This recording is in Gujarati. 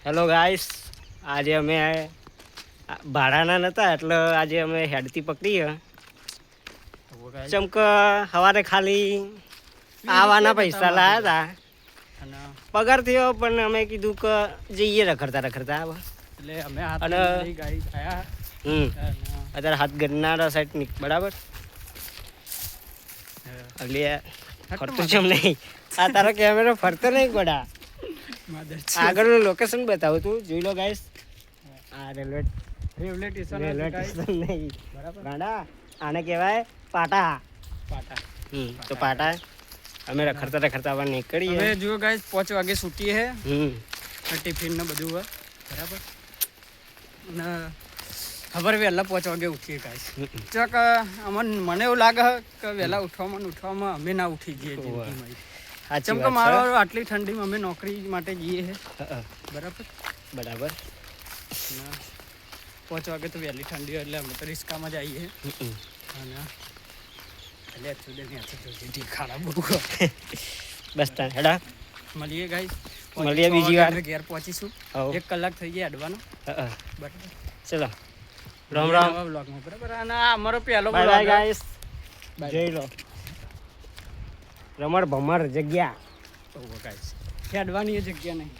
હેલો ગાઈસ, આજે અમે ભાડાના નહોતા એટલે આજે અમે હેડથી પકડીએ. ચમક સવારે ખાલી આવવાના પૈસા લાયા હતા, પગાર થયો પણ અમે કીધું કે જઈએ રખડતા રખડતા એટલે અમે અને ગાડી આવ્યા. અત્યારે હાથ ગરનારા સાઈડ બરાબર એટલે ફરતો છે એમ નહીં. આ તારો કેમેરો ફરતો નહીં ગોડા. આગળનું લોકેશન બતાવું તું જોઈ લો ગાઈસ. આ રેલવે સ્ટેશન નહીં ગાડા, આને કહેવાય પાટા. તો પાટા અમે રખડતા રખડતા આવા નીકળીએ. હવે જુઓ ગાઈસ 5 વાગે છૂટીએ છે. ટિફિન ને બધું હોય બરાબર. અને ખબર વહેલા 5 વાગે ઉઠીએ ગાઈસ. ચક મને એવું લાગે કે વહેલા ઉઠવામાં અમે ના ઉઠી જઈએ જિંદગીમાં. જેમ કે મારો આટલી ઠંડીમાં અમે નોકરી માટે જઈએ છે બરાબર. 5 વાગે તો વહેલી ઠંડી હોય એટલે અમે તો રિસ્કામાં જ આવીએ. અને બસ સ્ટેન્ડ હેડા મળીએ ગાઈસ. મળીએ બીજી વાર. ઘેર પહોંચીશું. 1 કલાક થઈ ગયા અડવાનો બરાબર. ચલો રામ રામ બ્લોગમાં બરાબર. અને આ અમારો પહેલો બાય બાય બ્લોગ ગાઈસ. જોઈ લો રમણ ભમર જગ્યા ગાઈસ. હેડવાની જગ્યા નહીં.